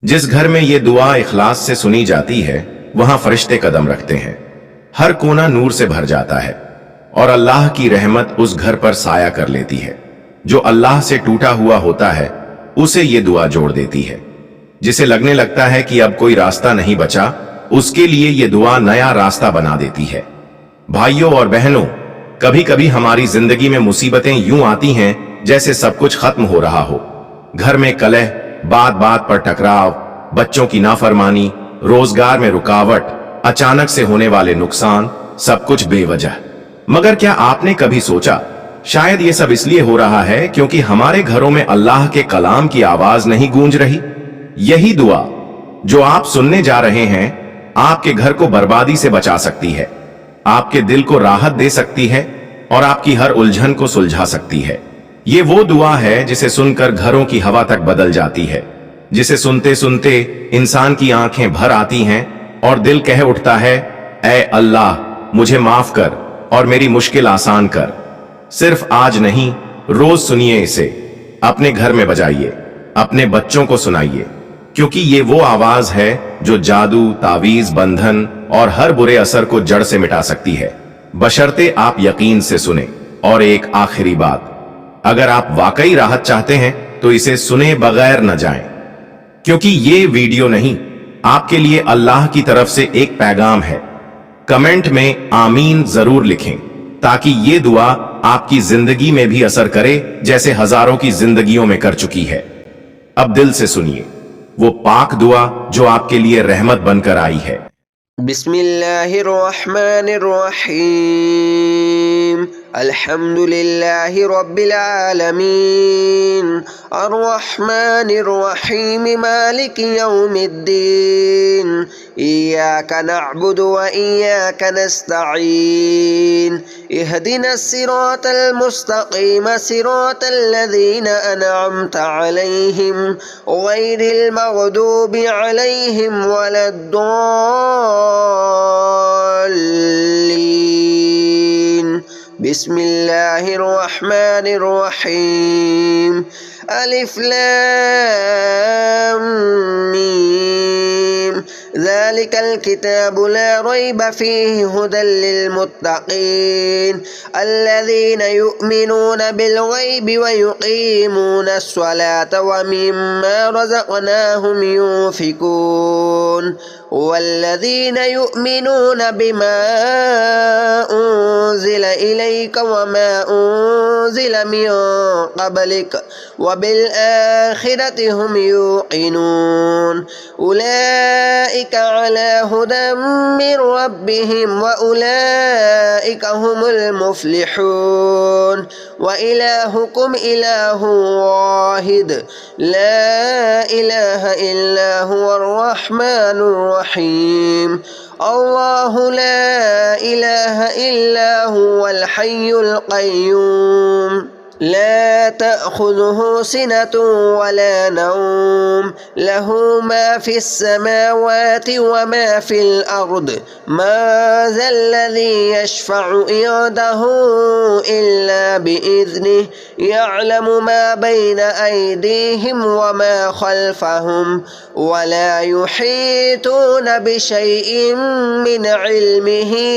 जिस घर में ये दुआ इखलास से सुनी जाती है वहां फरिश्ते कदम रखते हैं, हर कोना नूर से भर जाता है और अल्लाह की रहमत उस घर पर साया कर लेती है। जो अल्लाह से टूटा हुआ होता है उसे ये दुआ जोड़ देती है। जिसे लगने लगता है कि अब कोई रास्ता नहीं बचा, उसके लिए ये दुआ नया रास्ता बना देती है। भाइयों और बहनों, कभी कभी हमारी जिंदगी में मुसीबतें यूं आती हैं जैसे सब कुछ खत्म हो रहा हो। घर में कलह, बात बात पर टकराव, बच्चों की नाफरमानी, रोजगार में रुकावट, अचानक से होने वाले नुकसान, सब कुछ बेवजह। मगर क्या आपने कभी सोचा, शायद ये सब इसलिए हो रहा है क्योंकि हमारे घरों में अल्लाह के कलाम की आवाज नहीं गूंज रही। यही दुआ जो आप सुनने जा रहे हैं आपके घर को बर्बादी से बचा सकती है, आपके दिल को राहत दे सकती है और आपकी हर उलझन को सुलझा सकती है। ये वो दुआ है जिसे सुनकर घरों की हवा तक बदल जाती है, जिसे सुनते सुनते इंसान की आंखें भर आती हैं और दिल कह उठता है, ऐ अल्लाह मुझे माफ कर और मेरी मुश्किल आसान कर। सिर्फ आज नहीं, रोज सुनिए इसे, अपने घर में बजाइए, अपने बच्चों को सुनाइए, क्योंकि ये वो आवाज है जो जादू, तावीज, बंधन और हर बुरे असर को जड़ से मिटा सकती है, बशर्ते आप यकीन से सुने। और एक आखिरी बात, अगर आप वाकई राहत चाहते हैं तो इसे सुने बगैर न जाएं, क्योंकि ये वीडियो नहीं, आपके लिए अल्लाह की तरफ से एक पैगाम है। कमेंट में आमीन जरूर लिखें ताकि ये दुआ आपकी जिंदगी में भी असर करे जैसे हजारों की जिंदगियों में कर चुकी है। अब दिल से सुनिए वो पाक दुआ जो आपके लिए रहमत बनकर आई है। बिस्मिल्लाहिर्रहमानिर्रहीम, अल्हम्दुलिल्लाहि रब्बिल आलमीन, अर्रहमानिर्रहीम, मालिकि यौमिद्दीन, इय्याका नअबुदु व इय्याका नस्तईन, इहदिनस सिरातल मुस्तकीम, सिरातल लज़ीना अनअमता अलैहिम, गैरिल मग़दूबि अलैहिम वलद्दॉल्लीन। बिस्मिल्लाहिर्रहमानिर्रहीम, अलिफ लाम मीम, ज़ालिकल किताबु ला रैब फ़ीहि हुदल लिलमुत्तक़ीन, अल्लज़ीना युमिनूना बिल गैबि व युक़ीमूना अस्सलाता व मिम्मा रज़क़नाहुम युनफ़िक़ून, वल्लज़ीना युमिनूना बिमा उन्ज़िल इलैक व मा उन्ज़िल मिन क़ब्लिक व बिल आखिरति हुम युक़िनून, उलाइका अला हुदम मिन रब्बिहिम व उलाइका हुमुल मुफ्लिहून, व इलाहुकुम इलाहुन वाहिद, ला इलाहा इल्ला हुवर रहमानुर रहीम, अल्लाहु ला इलाहा इल्ला हुवल हय्युल क़य्यूम, ला तअख़ुज़ुहु सिनतुन वला नौम, लहु मा फ़िस समावाति व मा फ़िल अर्द, मा ज़ल्लज़ी यशफ़अु इंदहु इल्ला बिइज़्निहि, यअलमु मा बैन अयदीहिम व मा ख़ल्फ़हुम, वला युहीतूना बिशैइन मिन इल्मिहि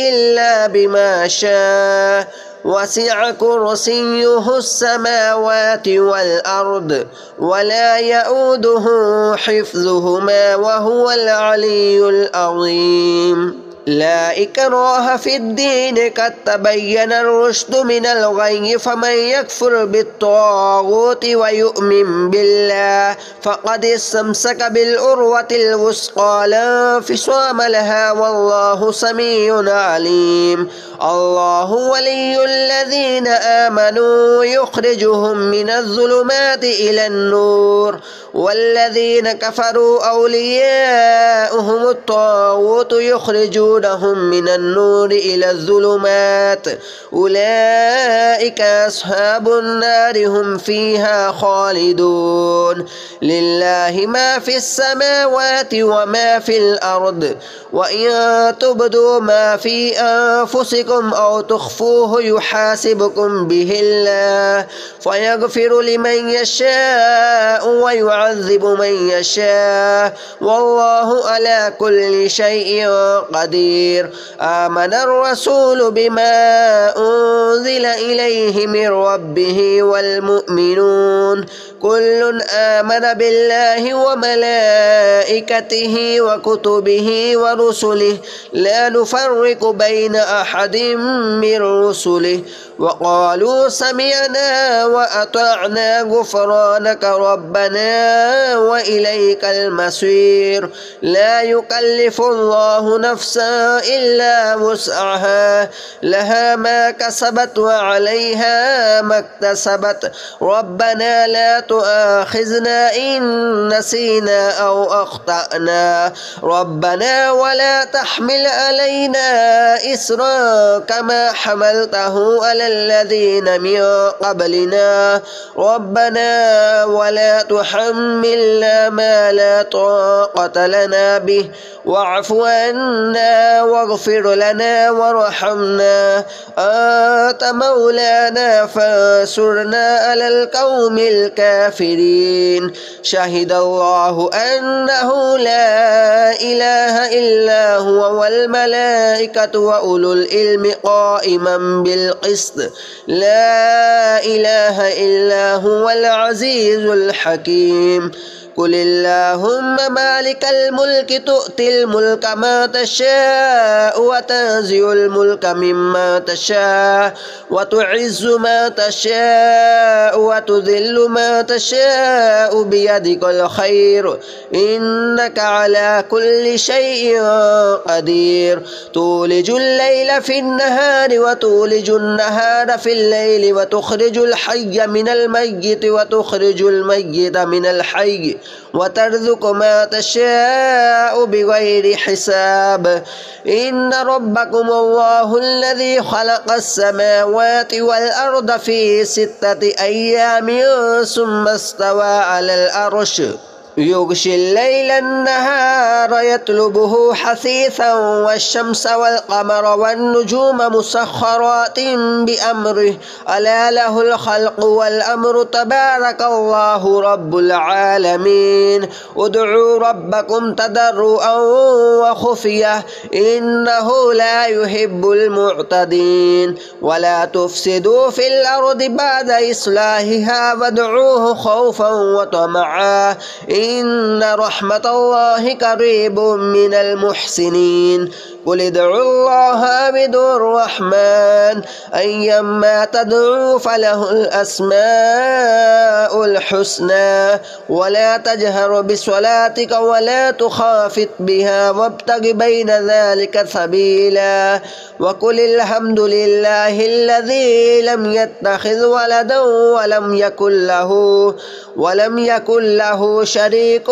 इल्ला बिमा शाअ, वसिअ कुर्सियुहु अस्समावाति वल अर्द, वला यऊदुहु हिफ्ज़ुहुमा व हुवल अलियुल अज़ीम। ला इकराह फिद्दीन, क़द तबय्यन रुश्द मिनल गय्य, फमन यकफुर बित्ताग़ूति व यु'मिन बिल्लाह फ़क़द इस्तमसक बिल उर्वतिल वुस्क़ा ला इंफ़िसाम लहा, वल्लाहु समीउन अलीम। अल्लाहु वलियुल लज़ीना आमनू युख़रिजुहुम मिनज़्ज़ुलुमाति इलन-नूर, वल्लज़ीना कफ़रू औलियाउहुमुत-ताग़ूत युख़रिजूनहुम يخرجونهم من النور إلى الظلمات أولئك أصحاب النار هم فيها خالدون لله ما في السماوات وما في الأرض وإن تبدوا ما في أنفسكم أو تخفوه يحاسبكم به الله فيغفر لمن يشاء ويعذب من يشاء والله على كل شيء قدير آمن الرسول بما أنزل إليه من ربه والمؤمنون كل آمن بالله وملائكته وكتبه ورسله لا نفرق بين أحد من رسله وقالوا سمعنا وأطعنا غفرانك ربنا وإليك المصير لا يكلف الله نفسا إلا وسعها لها ما كسبت وعليها ما اكتسبت ربنا لا تؤاخذنا إن نسينا أو أخطأنا ربنا ولا تحمل علينا إسرا كما حملته على الذين من قبلنا ربنا ولا تحملنا ما لا طاقة لنا به واعف عنا واغفر لنا وارحمنا أنت مولانا فانصرنا على القوم الكافرين شهد الله أنه لا إله إلا هو والملائكة وأولو العلم قائما بالقسط لا إله إلا هو العزيز الحكيم قل اللهم مالك الملك تؤتي الملك ما تشاء وتنزع الملك مما تشاء وتعز ما تشاء وتذل ما تشاء بيدك الخير إنك على كل شيء قدير تولج الليل في النهار وتولج النهار في الليل وتخرج الحي من الميت وتخرج الميت من الحي وترزق ما تشاء بغير حساب إن ربكم الله الذي خلق السماوات والأرض في 6 أيام ثم استوى على العرش يغشي الليل النهار يطلبه حثيثا والشمس والقمر والنجوم مسخرات بأمره ألا له الخلق والأمر تبارك الله رب العالمين ادعوا ربكم تضرعا وخفية إنه لا يحب المعتدين ولا تفسدوا في الأرض بعد إصلاحها وادعوه خوفا وطمعا إن رحمة الله قريب من المحسنين قل ادعوا الله بدون الرحمن أيما تدعوا فله الأسماء الحسنى ولا تجهر بصلاتك ولا تخافت بها وابتغ بين ذلك سبيلا وقل الحمد لله الذي لم يتخذ ولدا ولم يكن له شريك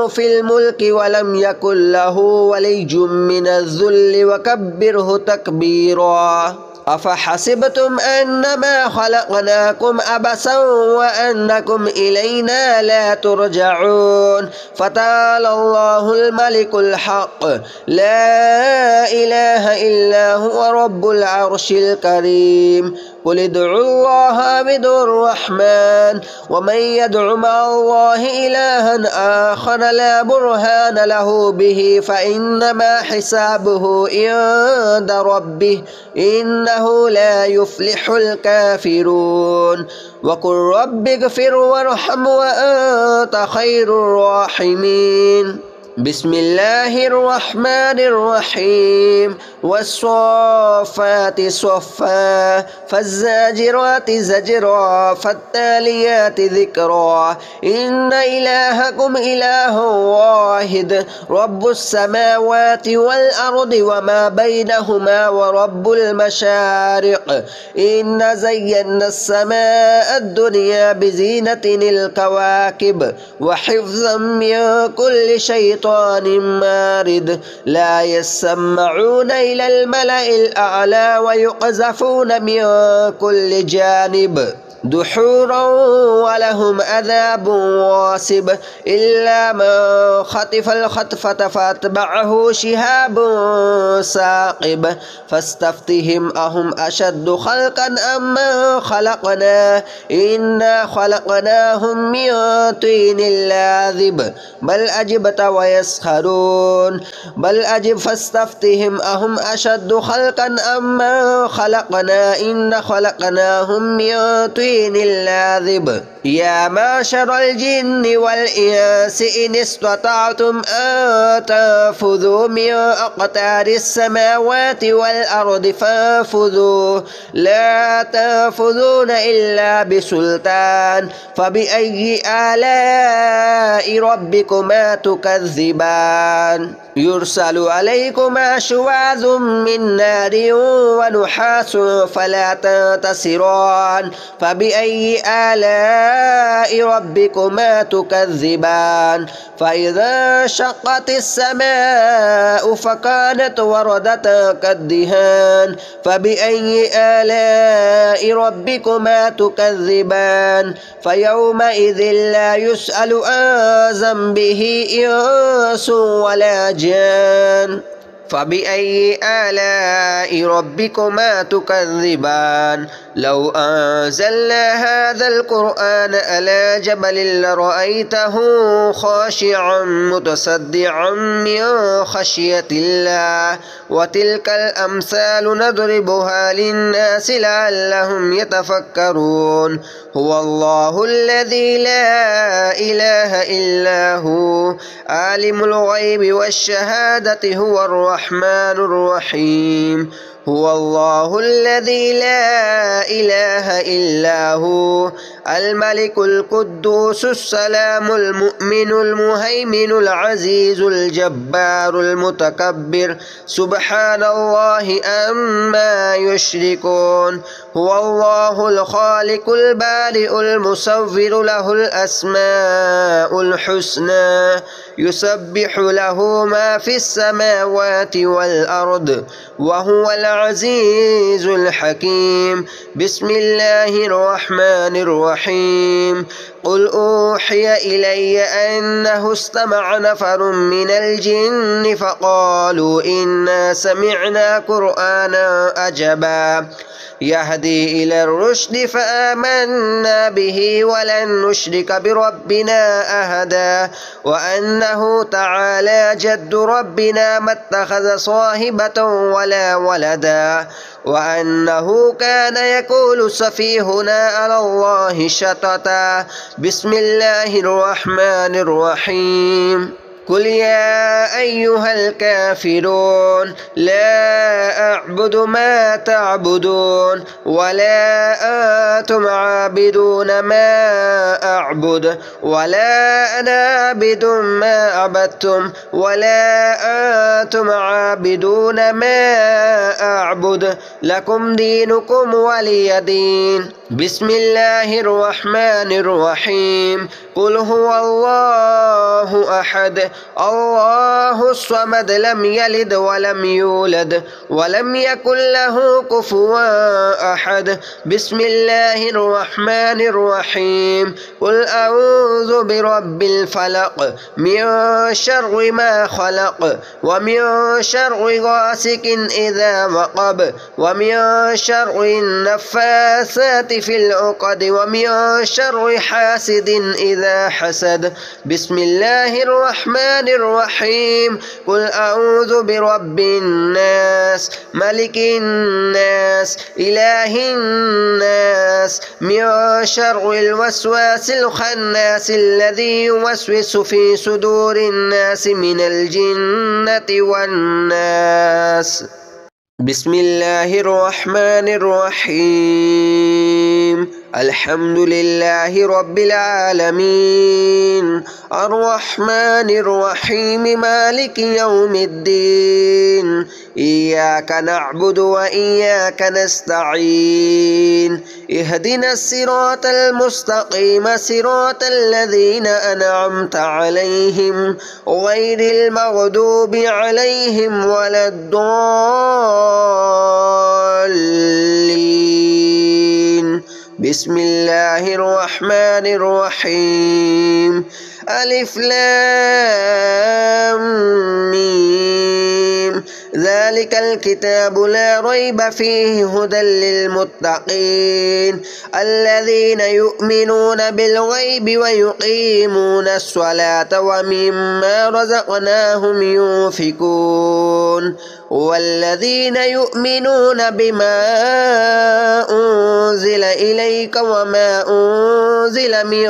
في الملك ولم يكن له ولي من الذل وكبره تكبيرا أفحسبتم أنما خلقناكم عبثا وأنكم إلينا لا ترجعون فتعالى الله الملك الحق لا إله إلا هو رب العرش الكريم قل ادعوا الله بدون الرحمن ومن يدع مع الله إلها آخر لا برهان له به فإنما حسابه عند ربه إنه لا يفلح الكافرون وقل رب اغفر وارحم وأنت خير الراحمين بسم الله الرحمن الرحيم والصافات صفا فالزاجرات زجرا فالتاليات ذكرا إن إلهكم إله واحد رب السماوات والأرض وما بينهما ورب المشارق إن زينا السماء الدنيا بزينة الكواكب وحفظا من كل شيطان شيطان مارد لا يسمعون إلى الملأ الأعلى ويقذفون من كل جانب دحورا ولهم عذاب واصب إلا من خطف الخطفة فاتبعه شهاب ثاقب فاستفتهم أهم أشد خلقا أم من خلقنا إنا خلقناهم من طين لاذب بل أجبت ويسخرون بل أجب فاستفتهم أهم أشد خلقا أم من خلقنا إنا خلقناهم من طين اللاذب يا معشر الجن والإنس إن استطعتم أن تنفذوا من أقطار السماوات والأرض فانفذوا لا تنفذون إلا بسلطان فبأي آلاء ربكما تكذبان يرسل عليكما شواظ من نار ونحاس فلا تنتصران فبأي آلاء ربكما تكذبان فإذا شقت السماء فكانت وردة كالدهان فبأي آلاء ربكما تكذبان فيومئذ لا يسأل عن ذنبه إنس ولا جان فبأي آلاء ربكما تكذبان لو أنزلنا هذا القرآن على جبل لرأيته خاشعا متصدعا من خشية الله وتلك الأمثال نضربها للناس لعلهم يتفكرون هو الله الذي لا إله إلا هو عالم الغيب والشهادة هو الرحمن الرحيم هو الله الذي لا إله إلا هو الملك القدوس السلام المؤمن المهيمن العزيز الجبار المتكبر سبحان الله عما يشركون هو الله الخالق البارئ المصور له الأسماء الحسنى يسبح له ما في السماوات والأرض وهو العزيز الحكيم بسم الله الرحمن الرحيم قل أوحي إلي أنه استمع نفر من الجن فقالوا إنا سمعنا قرآنا عجبا يهدي إلى الرشد فآمنا به ولن نشرك بربنا أحدا وأنه تعالى جد ربنا ما اتخذ صاحبة ولا ولدا وأنه كان يقول سفيهنا على الله شططا بسم الله الرحمن الرحيم قل يا أيها الكافرون لا أعبد ما تعبدون ولا أنتم عابدون ما أعبد ولا أنا عابد ما عبدتم ولا أنتم عابدون ما أعبد لكم دينكم ولي دين بسم الله الرحمن الرحيم قل هو الله أحد الله الصمد لم يلد ولم يولد ولم يكن له كفوا أحد بسم الله الرحمن الرحيم قل أعوذ برب الفلق من شر ما خلق ومن شر غاسق إذا وقب ومن شر النفاثات في العقد ومن شر حاسد إذا حسد بسم الله الرحمن الرحيم قل أعوذ برب الناس ملك الناس إله الناس من شر الوسواس الخناس الذي يوسوس في صدور الناس من الجنة والناس بسم الله الرحمن الرحيم الحمد لله رب العالمين الرحمن الرحيم مالك يوم الدين إياك نعبد وإياك نستعين اهدنا الصراط المستقيم صراط الذين أنعمت عليهم غير المغضوب عليهم ولا الضالين بسم الله الرحمن الرحيم ألف لام ميم ذلك الكتاب لا ريب فيه هدى للمتقين الذين يؤمنون بالغيب ويقيمون الصلاة ومما رزقناهم ينفقون والذين يؤمنون بما أنزل إليك وما أنزل من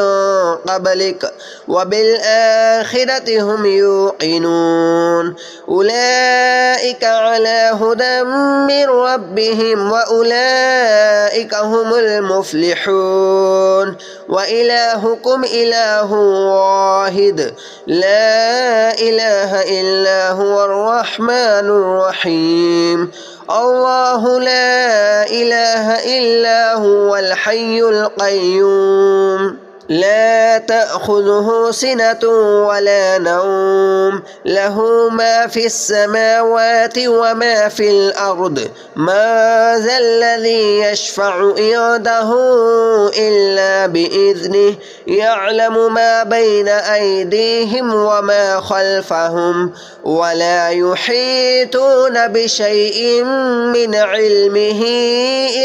قبلك وبالآخرة هم يوقنون أولئك على هدى من ربهم وأولئك هم المفلحون وإلهكم إله واحد لا إله إلا هو الرحمن الرحيم الله لا إله إلا هو الحي القيوم لا تأخذه سنة ولا نوم له ما في السماوات وما في الأرض ما ذا الذي يشفع عنده إلا بإذنه يعلم ما بين أيديهم وما خلفهم ولا يحيطون بشيء من علمه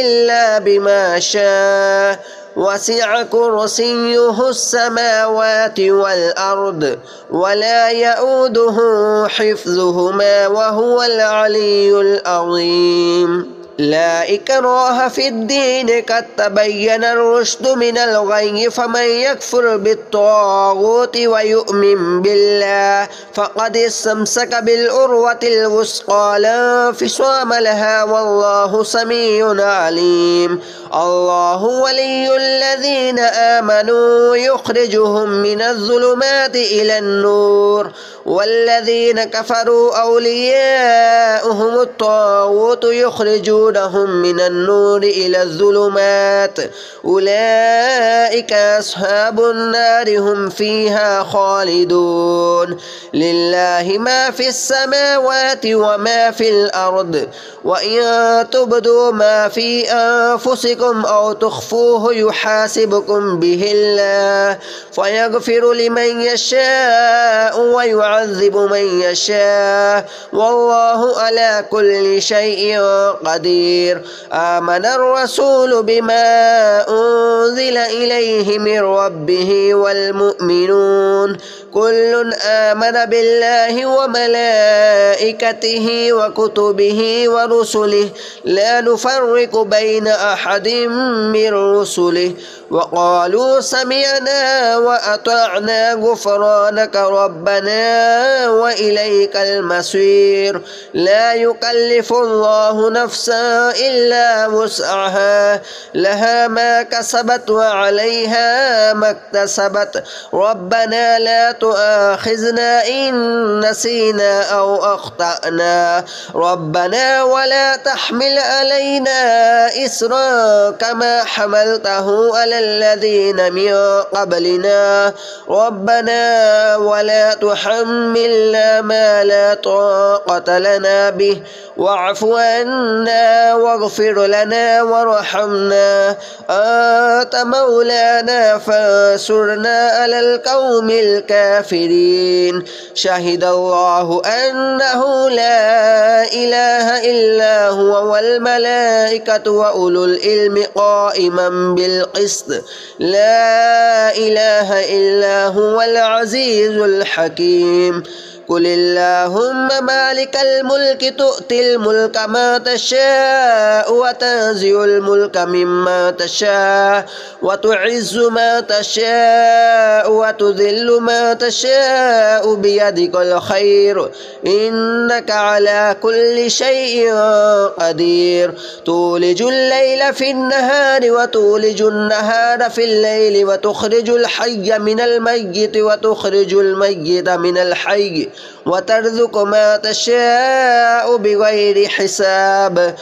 إلا بما شاء وسع كرسيه السماوات والأرض ولا يؤوده حفظهما وهو العلي العظيم لا إكراه في الدين قد تبين الرشد من الغي فمن يكفر بالطاغوت ويؤمن بالله فقد استمسك بالعروة الوثقى لا انفصام لها والله سميع عليم الله ولي الذين آمنوا يخرجهم من الظلمات إلى النور والذين كفروا أولياؤهم الطاغوت يخرجونهم من النور إلى الظلمات أولئك أصحاب النار هم فيها خالدون لله ما في السماوات وما في الأرض وإن تبدوا ما في أنفسكم أو تخفوه يحاسبكم به الله فيغفر لمن يشاء ويعذب من يشاء والله على كل شيء قدير آمن الرسول بما أنزل إليه من ربه والمؤمنون كل آمن بالله وملائكته وكتبه ورسله لا نفرق بين أحد من رسله وقالوا سمعنا وأطعنا غفرانك ربنا وإليك المصير لا يكلف الله نفسا إلا وسعها لها ما كسبت وعليها ما اكتسبت ربنا لا تؤاخذنا إن نسينا أو أخطأنا ربنا ولا تحمل علينا إسرا كما حملته على الذين من قبلنا ربنا ولا تحملنا ما لا طاقة لنا به واعف عنا واغفر لنا وارحمنا أنت مولانا فانصرنا على القوم الكافرين شهد الله أنه لا إله إلا هو والملائكة وأولو العلم قائما بالقسط لا إله إلا هو العزيز الحكيم قل اللهم مالك الملك تؤتي الملك ما تشاء وتنزع الملك مما تشاء وتعز ما تشاء وتذل ما تشاء بيدك الخير إنك على كل شيء قدير تولج الليل في النهار وتولج النهار في الليل وتخرج الحي من الميت وتخرج الميت من الحي وترزق ما تشاء بغير حساب